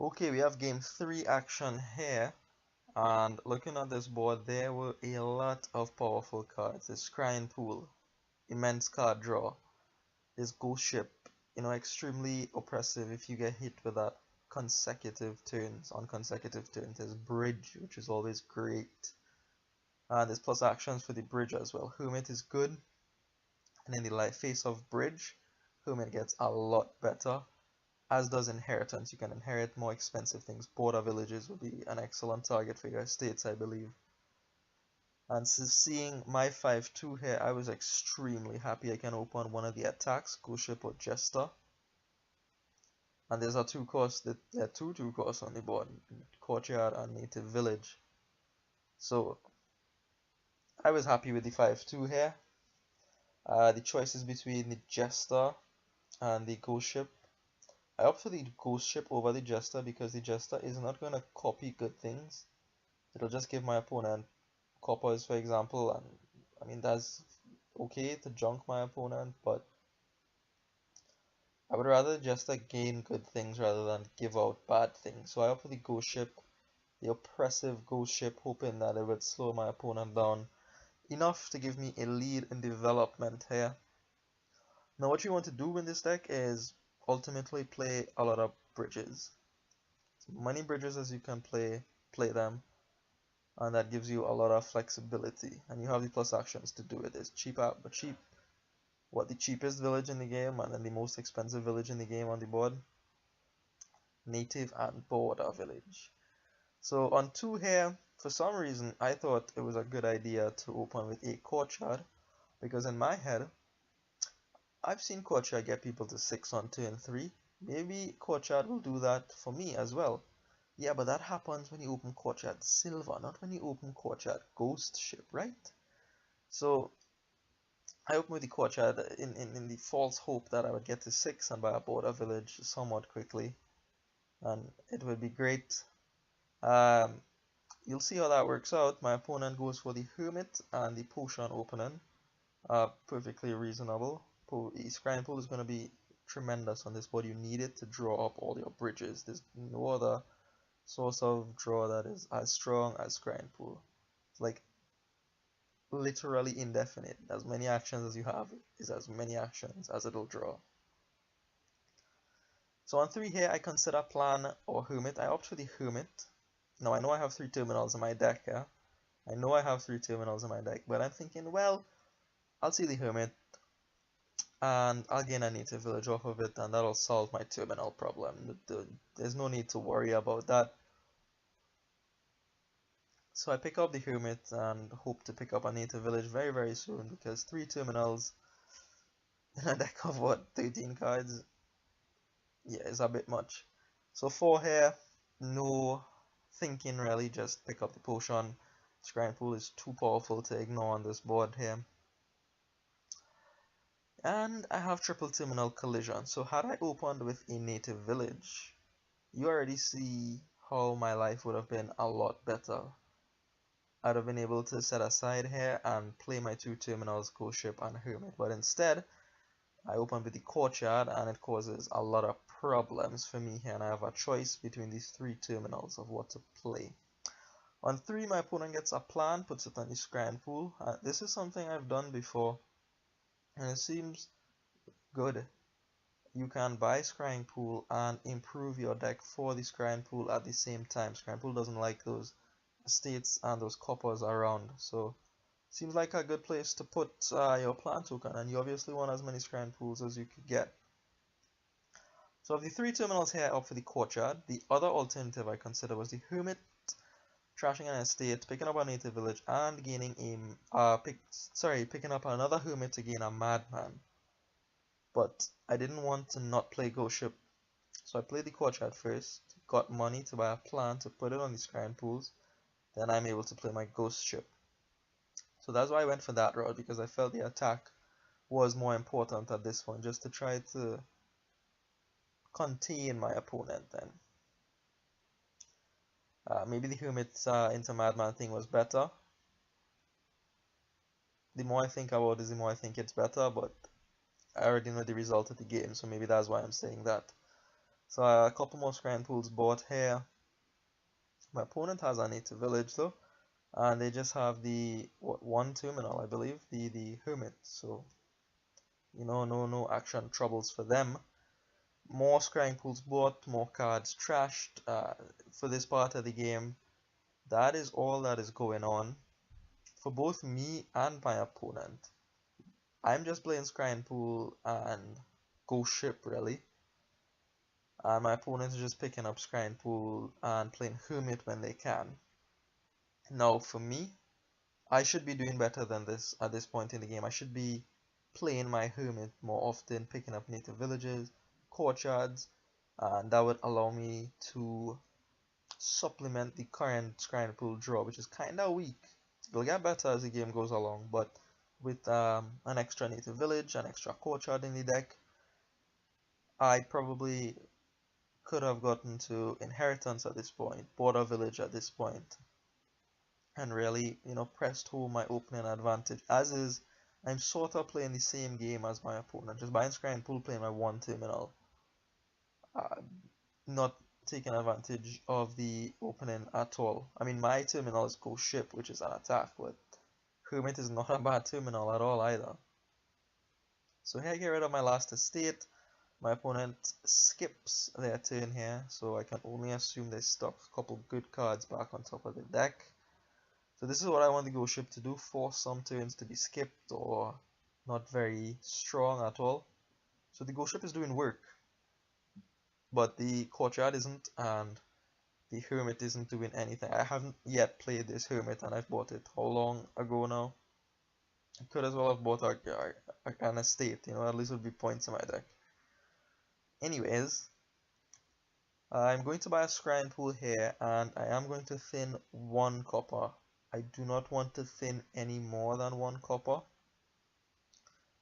Okay, we have game 3 action here, and looking at this board, there were a lot of powerful cards. This Scrying Pool, immense card draw, this Ghost Ship, extremely oppressive if you get hit with that on consecutive turns. There's Bridge, which is always great, and there's plus actions for the Bridge as well. Hermit is good, and in the face of Bridge, Hermit gets a lot better. As does Inheritance. You can inherit more expensive things. Border villages would be an excellent target for your estates, I believe. And so seeing my 5-2 here, I was extremely happy. I can open one of the attacks, Ghost Ship or Jester. And there's a 2-cost, there are two 2-costs on the board, Courtyard and Native Village. So I was happy with the 5-2 here. The choice is between the Jester and the Ghost Ship. I opt for the Ghost Ship over the Jester because the Jester is not going to copy good things. It'll just give my opponent coppers, for example, and I mean that's okay to junk my opponent, but I would rather Jester gain good things rather than give out bad things. So I opt for the Ghost Ship, the oppressive Ghost Ship, hoping that it would slow my opponent down enough to give me a lead in development here. Now what you want to do in this deck is ultimately play a lot of bridges. As many bridges as you can play them, and that gives you a lot of flexibility, and you have the plus actions to do it. It's cheap out, but cheap. What the cheapest village in the game, and then the most expensive village in the game on the board? Native and Border Village. So on 2 here, for some reason, I thought it was a good idea to open with a Courtyard, because in my head, I've seen Courtyard get people to 6 on turn 3. Maybe Courtyard will do that for me as well. Yeah, but that happens when you open Courtyard Silver, not when you open Courtyard Ghost Ship, right? So I opened with the Courtyard in the false hope that I would get to 6 and buy a Border Village somewhat quickly, and it would be great. You'll see how that works out. My opponent goes for the Hermit and the Potion opening. Perfectly reasonable. The Scrying Pool is going to be tremendous on this board. You need it to draw up all your bridges. There's no other source of draw that is as strong as Scrying Pool. It's like literally indefinite. As many actions as you have is as many actions as it'll draw. So on 3 here, I consider Plan or Hermit. I opt for the Hermit. Now I know I have 3 terminals in my deck here. I know I have 3 terminals in my deck, but I'm thinking, well, I'll see the Hermit, and I'll gain a Native Village off of it, and that'll solve my terminal problem. There's no need to worry about that. So I pick up the Hermit and hope to pick up a Native Village very, very soon, because 3 terminals in a deck of what, 13 cards? Yeah, it's a bit much. So 4 here, no thinking really, just pick up the Potion. Scrying Pool is too powerful to ignore on this board here. And I have triple terminal collision. So had I opened with a Native Village, you already see how my life would have been a lot better. I'd have been able to set aside here and play my 2 terminals, Ghost Ship and Hermit, but instead I open with the Courtyard and it causes a lot of problems for me here, and I have a choice between these 3 terminals of what to play. On 3, my opponent gets a plan, puts it on the Scrying Pool. This is something I've done before, and it seems good. You can buy Scrying Pool and improve your deck for the Scrying Pool at the same time. Scrying Pool doesn't like those estates and those coppers around, so seems like a good place to put your plan token, and you obviously want as many Scrying Pools as you could get. So of the 3 terminals here, I opt for the Courtyard. The other alternative I consider was the Hermit, trashing an estate, picking up a Native Village, and gaining picking up another Hermit to gain a Madman. But I didn't want to not play Ghost Ship, so I played the Courtyard first, got money to buy a plan to put it on the Scrying Pools, then I'm able to play my Ghost Ship. So that's why I went for that route, because I felt the attack was more important at this point, just to try to contain my opponent then. Maybe the Hermit into Madman thing was better. The more I think about it, the more I think it's better, but I already know the result of the game, so maybe that's why I'm saying that. So a couple more scrying pools bought here. My opponent has a native village though, and they just have the one terminal, I believe, the hermit. So no action troubles for them. More scrying pools bought, more cards trashed for this part of the game. That is all that is going on for both me and my opponent. I'm just playing scrying pool and ghost ship really, and my opponent is just picking up scrying pool and playing hermit when they can. Now for me, I should be doing better than this at this point in the game. I should be playing my hermit more often, picking up native villages, courtyards, and that would allow me to supplement the current scrying pool draw, which is kinda weak. It'll get better as the game goes along, but with an extra native village, an extra courtyard in the deck, I probably could have gotten to inheritance at this point, border village at this point, and really, pressed home my opening advantage. As is, I'm sort of playing the same game as my opponent, just buying scrying pool, playing my one terminal, uh, not taking advantage of the opening at all. I mean, my terminal is Ghost Ship, which is an attack, but Hermit is not a bad terminal at all either. So here I get rid of my last estate. My opponent skips their turn here, so I can only assume they stuck a couple good cards back on top of the deck. So this is what I want the Ghost Ship to do, force some turns to be skipped or not very strong at all. So the Ghost Ship is doing work, but the Courtyard isn't, and the Hermit isn't doing anything. I haven't yet played this Hermit, and I've bought it how long ago now? I could as well have bought an estate, at least it would be points in my deck. Anyways, I'm going to buy a scrying pool here, and I am going to thin one copper. I do not want to thin any more than one copper,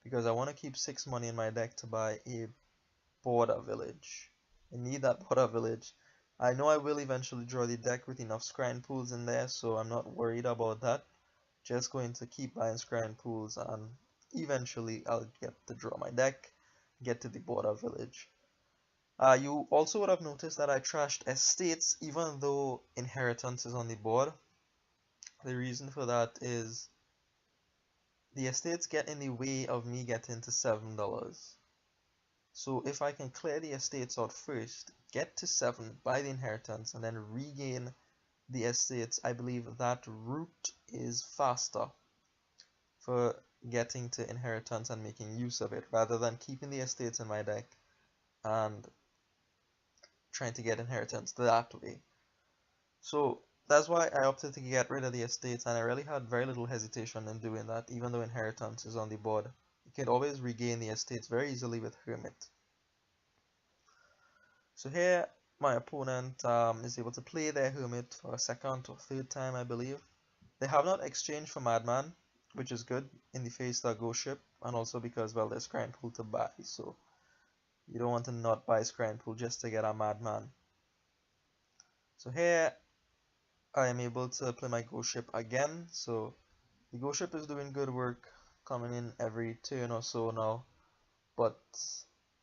because I want to keep 6 money in my deck to buy a border village. I need that border village. I know I will eventually draw the deck with enough scrying pools in there, so I'm not worried about that. Just going to keep buying scrying pools, and eventually I'll get to draw my deck, get to the border village. You also would have noticed that I trashed estates even though inheritance is on the board. The reason for that is the estates get in the way of me getting to $7. So if I can clear the estates out first, get to 7, buy the inheritance, and then regain the estates, I believe that route is faster for getting to inheritance and making use of it, rather than keeping the estates in my deck and trying to get inheritance that way. So that's why I opted to get rid of the estates, and I really had very little hesitation in doing that, even though inheritance is on the board. You can always regain the estates very easily with Hermit. So here my opponent is able to play their Hermit for a second or third time, I believe. They have not exchanged for Madman, which is good in the face of Ghost Ship, and also because, well, there's scrying pool to buy, so you don't want to not buy scrying pool just to get a Madman. So here I am able to play my Ghost Ship again, so the Ghost Ship is doing good work, coming in every turn or so now, but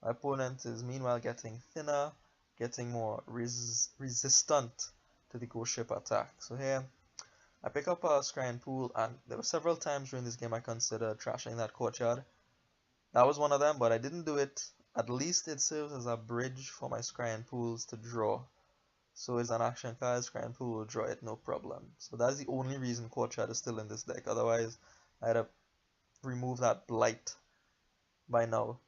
my opponent is meanwhile getting thinner, getting more resistant to the Ghost Ship attack. So here I pick up a scrying pool, and there were several times during this game I considered trashing that courtyard. That was one of them, but I didn't do it. At least it serves as a bridge for my scrying pools to draw. So it's an action card, scrying pool will draw it, no problem. So that's the only reason courtyard is still in this deck. Otherwise, I'd have removed that blight by now.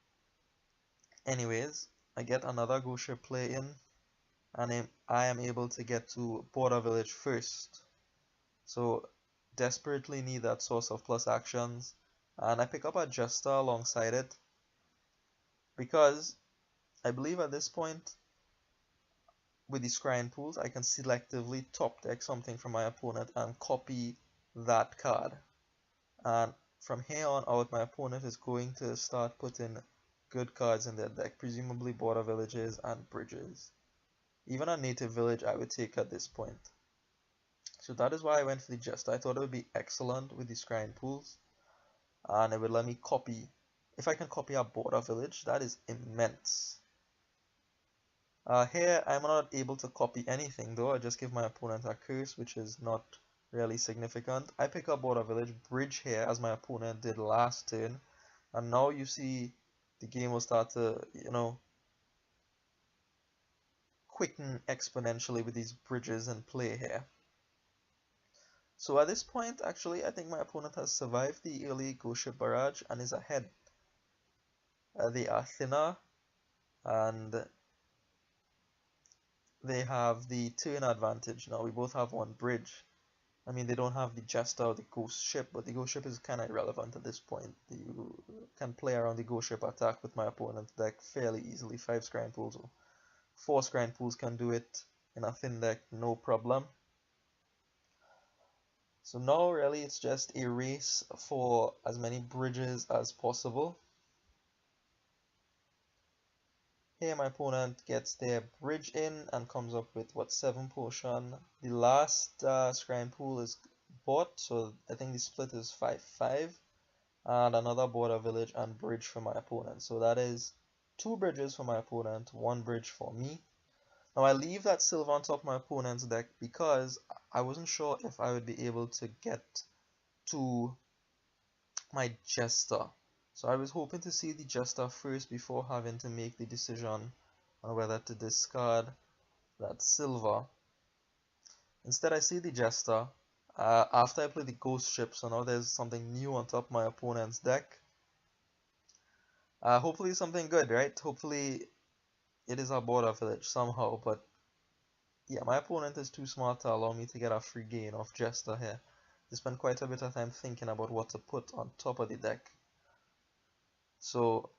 Anyways, I get another Ghost Ship play in, and I am able to get to border village first. So desperately need that source of plus actions, and I pick up a Jester alongside it, because I believe at this point with the scrying pools I can selectively top deck something from my opponent and copy that card, and from here on out my opponent is going to start putting good cards in their deck, presumably border villages and bridges. Even a native village I would take at this point. So that is why I went for the Jester. I thought it would be excellent with the scrying pools, and it would let me copy. If I can copy a border village, that is immense. Here I'm not able to copy anything though. I just give my opponent a curse, which is not really significant. I pick up Border Village, bridge here as my opponent did last turn, and now you see the game will start to, quicken exponentially with these bridges in play here. So at this point, actually, I think my opponent has survived the early ghost ship barrage and is ahead. They are thinner and they have the turn advantage. Now we both have one bridge. I mean, they don't have the Jester or the Ghost Ship, but the Ghost Ship is kind of irrelevant at this point. You can play around the Ghost Ship attack with my opponent's deck fairly easily. 5 Scrying Pools or 4 Scrying Pools can do it in a thin deck, no problem. So now really it's just a race for as many bridges as possible. Here my opponent gets their bridge in and comes up with what, 7 potion. The last Scrying Pool is bought, so I think the split is 5-5. And another border village and bridge for my opponent. So that is 2 bridges for my opponent, 1 bridge for me. Now I leave that silver on top of my opponent's deck because I wasn't sure if I would be able to get to my Jester. So I was hoping to see the Jester first before having to make the decision on whether to discard that silver. Instead I see the Jester after I play the Ghost Ship, so now there's something new on top of my opponent's deck. Hopefully something good, right? Hopefully it is a border village somehow, but yeah, my opponent is too smart to allow me to get a free gain of Jester here. They spend quite a bit of time thinking about what to put on top of the deck. So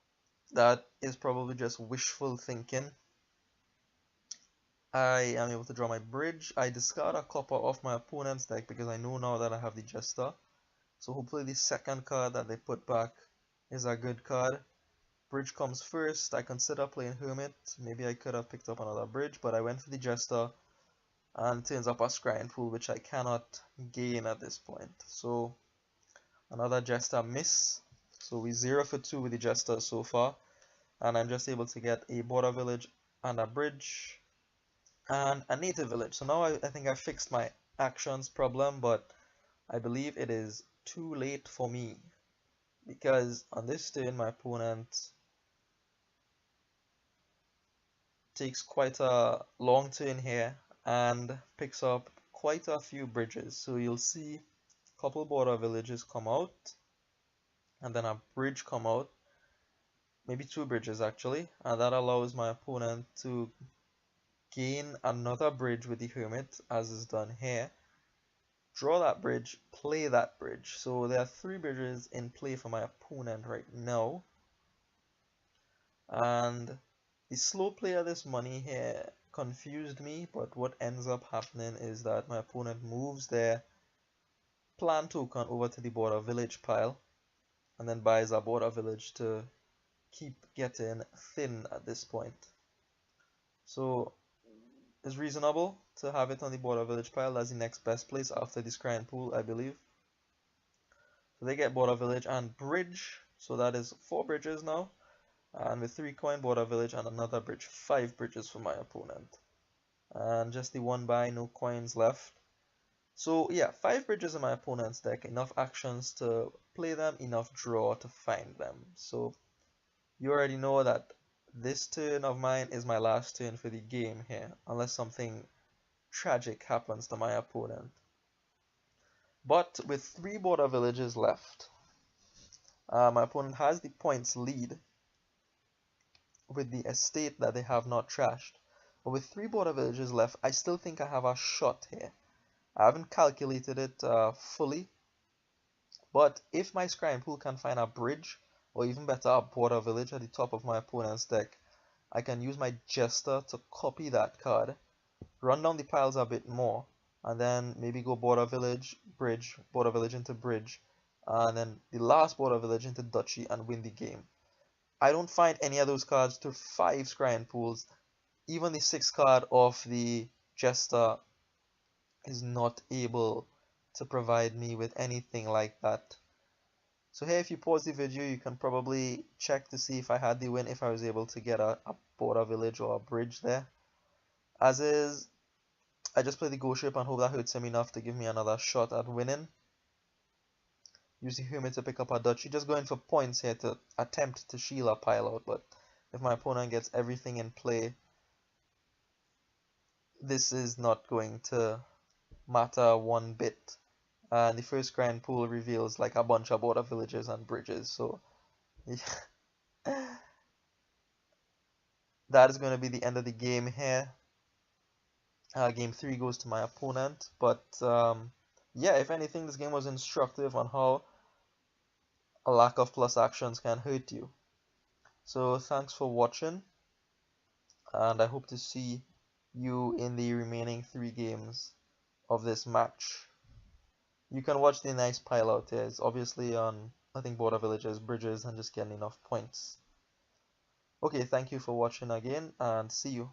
that is probably just wishful thinking. I am able to draw my bridge. I discard a copper off my opponent's deck because I know now that I have the Jester. So hopefully the second card that they put back is a good card. Bridge comes first. I consider playing Hermit. Maybe I could have picked up another bridge, but I went for the Jester and turns up a Scrying Pool, which I cannot gain at this point. So another Jester miss. So we 0 for 2 with the Jester so far, and I'm just able to get a border village and a bridge and a native village. So now I think I fixed my actions problem, but I believe it is too late for me because on this turn my opponent takes quite a long turn here and picks up quite a few bridges. So you'll see a couple border villages come out and then a bridge come out, maybe 2 bridges actually, and that allows my opponent to gain another bridge with the Hermit as is done here, draw that bridge, play that bridge. So there are 3 bridges in play for my opponent right now, and the slow play of this money here confused me, but what ends up happening is that my opponent moves their plan token over to the border village pile and then buys a border village to keep getting thin at this point. So it's reasonable to have it on the border village pile as the next best place after the Scrying Pool, I believe. So they get border village and bridge, so that is 4 bridges now. And with 3 coin, border village and another bridge, 5 bridges for my opponent. And just the 1 buy, no coins left. So yeah, 5 bridges in my opponent's deck, enough actions to play them, enough draw to find them. So you already know that this turn of mine is my last turn for the game here, unless something tragic happens to my opponent. But with 3 border villages left, my opponent has the points lead with the estate that they have not trashed. But with 3 border villages left, I still think I have a shot here. I haven't calculated it fully, but if my Scrying Pool can find a bridge, or even better, a border village at the top of my opponent's deck, I can use my Jester to copy that card, run down the piles a bit more, and then maybe go border village, bridge, border village into bridge, and then the last border village into duchy and win the game. I don't find any of those cards to 5 Scrying Pools. Even the 6th card of the Jester is not able to provide me with anything like that. So here, if you pause the video, you can probably check to see if I had the win, if I was able to get a border village or a bridge there. As is, I just play the ghost ship and hope that hurts him enough to give me another shot at winning. Use the hermit to pick up a duchy. Just going for points here to attempt to shield a pile out, but if my opponent gets everything in play, this is not going to matter one bit. And the first grand pool reveals like a bunch of border villages and bridges, so yeah. That is going to be the end of the game here. Game 3 goes to my opponent, but yeah, if anything, this game was instructive on how a lack of plus actions can hurt you. So thanks for watching, and I hope to see you in the remaining 3 games of this match. You can watch the nice pile out here. It's obviously on, I think, border villages, bridges, and just getting enough points. Okay, thank you for watching again, and see you.